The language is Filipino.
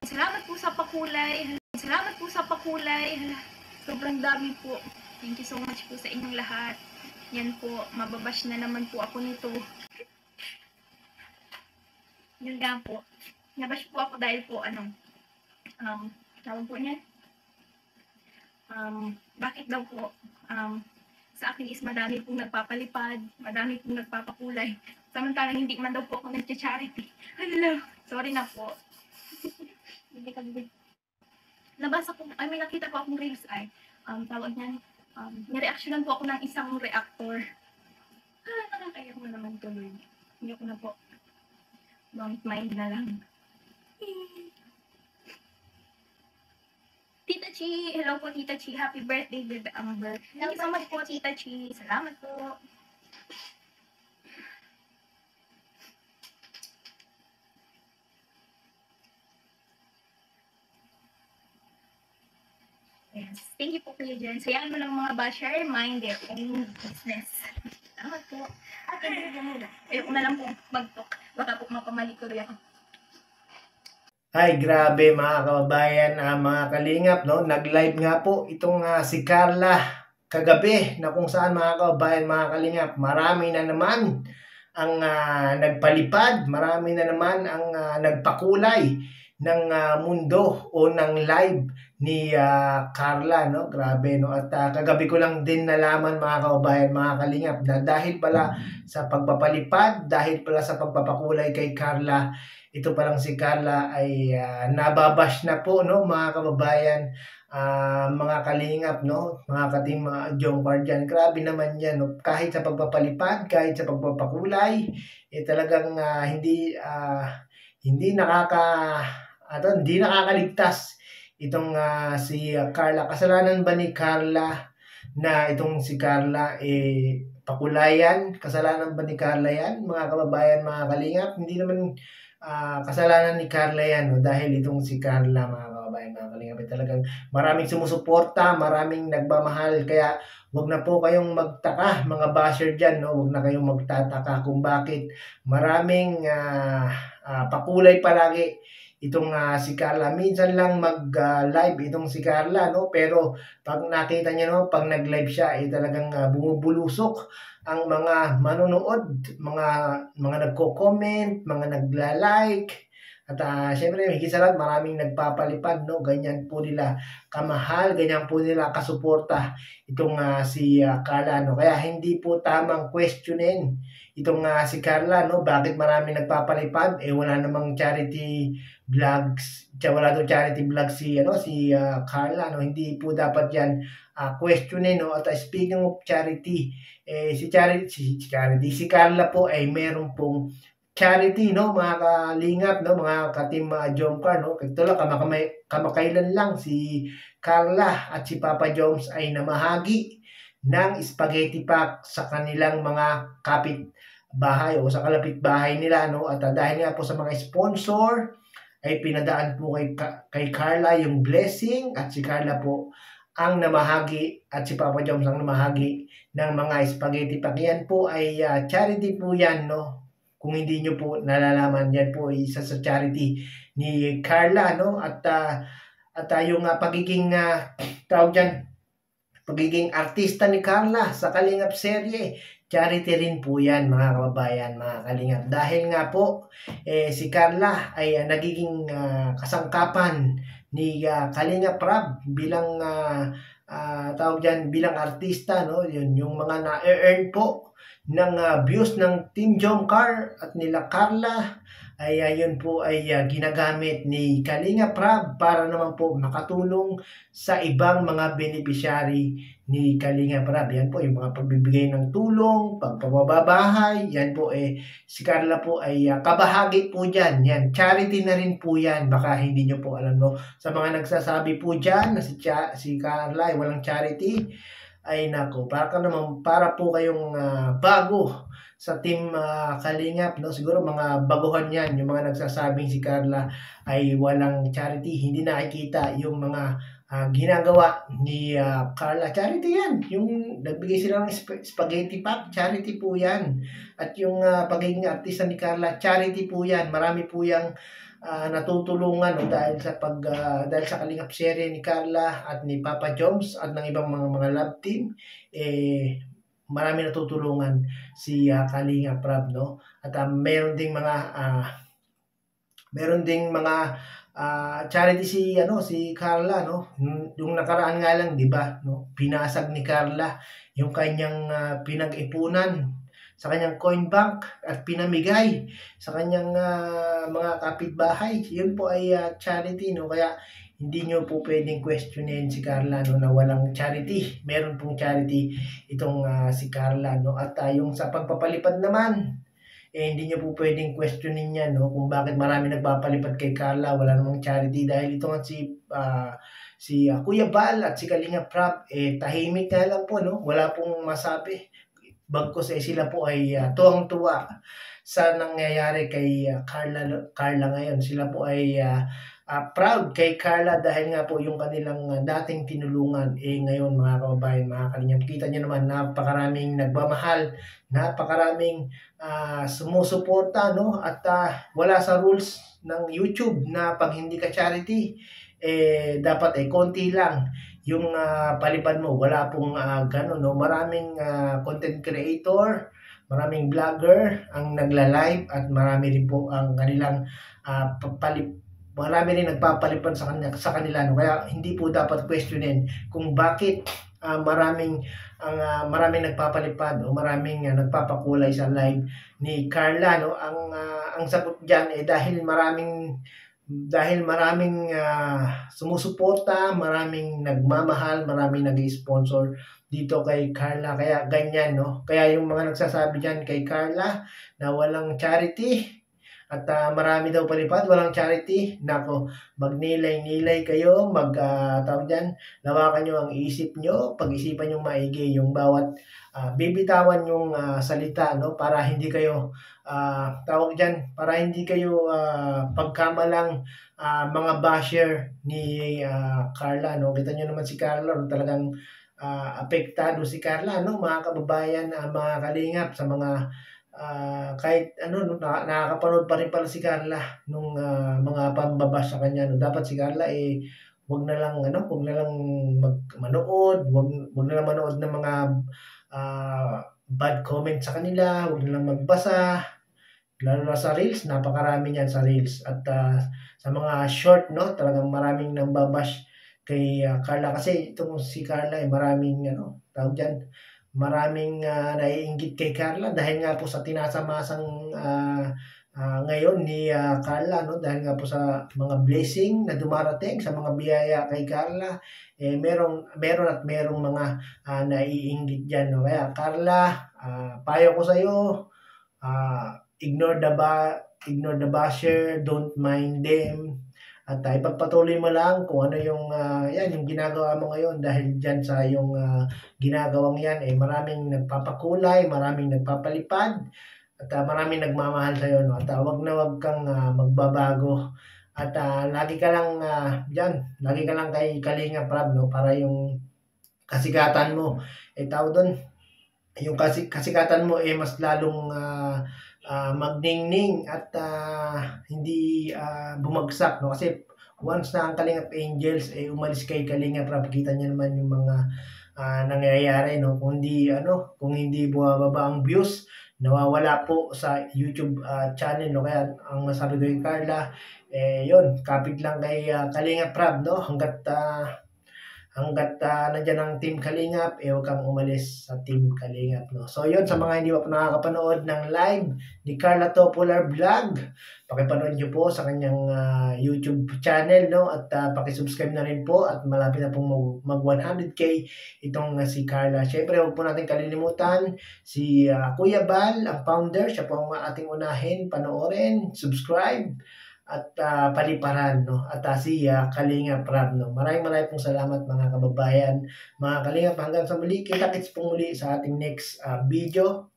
Salamat po sa pakulay. Salamat po sa pakulay. Sobrang dami po. Thank you so much po sa inyong lahat. Yan po, mababash na naman po ako nito. Yun nga po. Nabash po ako dahil po, tawag po niya? Bakit daw po, sa akin is madami pong nagpapalipad, madami pong nagpapakulay. Samantalang hindi man daw po ako nag-charity. Hello, sorry na po. Hindi ka bibig. Nabasa ko, may nakita ko akong reels tawag niyan, nireactionan po ako ng isang reactor. Nakakaya ko naman tuloy. Hindi ko na po. Don't mind na lang. Tita Chi, hello po Tita Chi. Happy birthday, Bebe Amber. Thank you so much po Tita Chi. Salamat po. Yes. Thank you po kayo dyan. Sayang mo lang mga basher, mind their own business. Salamat po. At ayoko na lang po mag-talk. Baka po mapamali ko rin ako. Ay, grabe mga kababayan, mga kalingap, no? Nag-live nga po itong si Carla kagabi na kung saan mga kababayan, mga kalingap, marami na naman ang nagpalipad, marami na naman ang nagpakulay ng mundo o ng live ni Carla, no? Grabe, no? At kagabi ko lang din nalaman mga kababayan, mga kalingap, na dahil pala sa pagpapalipad, dahil pala sa pagpapakulay kay Carla, ito palang si Carla ay nababash na po, no, mga kababayan, mga kalingap, no, mga kating mga Jomcar dyan. Grabe naman yan, no? Kahit sa pagpapalipad, kahit sa pagpapakulay, talagang hindi nakakaligtas itong si Carla. Kasalanan ba ni Carla na itong si Carla pakulayan? Kasalanan ba ni Carla yan, mga kababayan, mga kalingap? Hindi naman kasalanan ni Carla yan, no? Dahil itong si Carla, mga kababayan, mga kalingap, talagang maraming sumusuporta, maraming nagmamahal, kaya wag na po kayong magtaka, mga basher dyan, no? Wag na kayong magtataka kung bakit maraming pakulay palagi itong si Carla. Minsan lang mag-live itong si Carla, no? Pero pag nakita niyo, no, pag nag-live siya, talagang bumubulusok ang mga manonood, mga nagko-comment, mga nagla-like, at syempre higit sa lahat maraming nagpapalipad, no? Ganyan po nila kamahal, ganyan po nila kasuporta itong si Carla, no? Kaya hindi po tamang questionin itong si Carla, no? Bakit maraming nagpapalipad? Wala namang charity vlogs, wala daw charity vlog si Carla, no? Hindi po dapat yan questionin, no? At speaking of charity, si Carla po ay meron pong charity, no, mga kalingap, no, mga katim Jomcar, no. Tulad kamakailan lang si Carla at si Papa Joms ay namahagi ng spaghetti pack sa kanilang mga kapitbahay o sa kalapit bahay nila, no. At dahil nga po sa mga sponsor ay pinadaan po kay Carla yung blessing, at si Carla po ang namahagi at si Papa Joms ang namahagi ng mga spaghetti pack. Yan po ay charity po yan, no. Kung hindi nyo po nalalaman, yan po isa sa charity ni Carla, no. At yung pagiging tawag dyan, pagiging artista ni Carla sa Kalingap serye, charity rin po yan, mga kababayan, mga kalingap. Dahil nga po si Carla ay nagiging kasangkapan ni Kalingap Rab bilang tawag dyan, bilang artista, no. Yun yung mga na-earn po ng views ng Team Jomcar at nila Carla, ay yun po ay ginagamit ni Kalingap Rab para naman po makatulong sa ibang mga beneficiary ni Kalingap Rab. Yan po yung mga pagbibigay ng tulong, pagpapabahay, yan po si Carla po ay kabahagi po dyan. Yan, charity na rin po yan. Baka hindi nyo po alam, no? Sa mga nagsasabi po dyan na si Carla ay walang charity, ay nako, para po kayong bago sa Team Kalingap, no? Siguro mga baguhan yan, yung mga nagsasabing si Carla ay walang charity, hindi nakikita yung mga ginagawa ni Carla. Charity yan. Yung nagbigay sila ng spaghetti pop, charity po yan. At yung pagiging artista ni Carla, charity po yan. Marami po yung natutulungan dahil sa kalingap serye ni Carla at ni Papa Joms at ng ibang mga love team, marami natutulungan si Kalingap Rab, no? At meron ding mga charity si Carla, no? Yung nakaraan nga lang, 'di ba, no? Pinasag ni Carla yung kanyang pinag-ipunan sa kanyang coin bank at pinamigay sa kanyang mga kapitbahay. Yun po ay charity, no? Kaya hindi nyo po pwedeng questionin si Carla, no, na walang charity. Meron pong charity itong si Carla, no? At yung sa pagpapalipad naman, hindi nyo po pwedeng questionin yan, no, kung bakit marami nagpapalipad kay Carla, wala namang charity. Dahil ito nga si Kuya Bal at si Kalinga Prab, tahimik nga lang po, no? Wala pong masabi. Bagkus sila po ay tuwang-tuwa sa nangyayari kay Carla ngayon. Sila po ay proud kay Carla dahil nga po yung kanilang dating tinulungan, ngayon mga kababayan, mga kalingap, kita nyo naman, napakaraming nagmamahal, napakaraming sumusuporta, no? At wala sa rules ng YouTube na pag hindi ka charity, dapat konti lang yung palipad mo. Wala pong ganun, no? Maraming content creator, maraming vlogger ang nagla-live at marami rin po ang kanilang marami rin nagpapalipad sa kanila, no? Kaya hindi po dapat questionin kung bakit maraming nagpapalipad o maraming nagpapakulay sa live ni Carla, no? Ang sagot diyan dahil maraming sumusuporta, maraming nagmamahal, maraming nag-sponsor dito kay Carla. Kaya ganyan, no? Kaya yung mga nagsasabi diyan kay Carla na walang charity at marami daw palipad, walang charity, nako, magnilay-nilay kayo, tawag dyan, lawakan nyo ang isip nyo, pag-isipan nyo maigi yung bawat bibitawan yung salita, no? Para hindi kayo tawag dyan, para hindi kayo pagkamalang mga basher ni Carla, no? Kita nyo naman si Carla, no? Talagang apektado si Carla, no? Mga kababayan, mga kalingap, sa mga kahit nakakapanood pa rin pala si Carla nung mga pambabas sa kanya, no? Dapat si Carla wag na lang manood, wag na lang manood ng mga bad comment sa kanila, wag na lang magbasa, lalo na sa reels, napakarami niyan sa reels at sa mga short, no, talagang maraming nambabash kay Carla, kasi itong si Carla maraming tawag diyan, maraming naiinggit kay Carla dahil nga po sa tinasamasang ngayon ni Carla, no? Dahil nga po sa mga blessing na dumarating, sa mga biyaya kay Carla, meron mga naiinggit diyan, no? Kaya Carla, payo ko sa iyo, ignore the basher, don't mind them. At ipagpatuloy mo lang kung ano yung yung ginagawa mo ngayon, dahil diyan sa yung ginagawang yan maraming nagpapakulay, maraming nagpapalipad at maraming nagmamahal sa iyo, no? At wag kang magbabago at lagi ka lang kay Kalinga Prab, no? Para yung kasikatan mo tawag doon, yung kasikatan mo mas lalong magningning at hindi bumagsak, no? Kasi once na ang Kalingap Angels umalis kay Kalinga Prab, kita niyo naman yung mga nangyayari, no? Kung hindi bumababa ang views, nawawala po sa YouTube channel, no? Kaya ang masabi ko kay Carla, yun, kapit lang kay Kalinga Prab, no? Hanggat nandiyan ang Team Kalingap, huwag kang umalis sa Team Kalingap, no? So yun, sa mga hindi pa nakakapanood ng live ni Carla Topolar Vlog, pakipanood nyo po sa kanyang YouTube channel, no? At pakisubscribe na rin po, at malapit na pong mag 100k itong si Carla. Syempre, huwag po natin kalilimutan si Kuya Bal, ang founder, siya po ang ating unahin, panoorin, subscribe, at paliparan, no? At si Kalinga Prab, no? Maraming pong salamat mga kababayan, mga Kalinga. Hanggang sa muli, kita-kits po muli sa ating next video.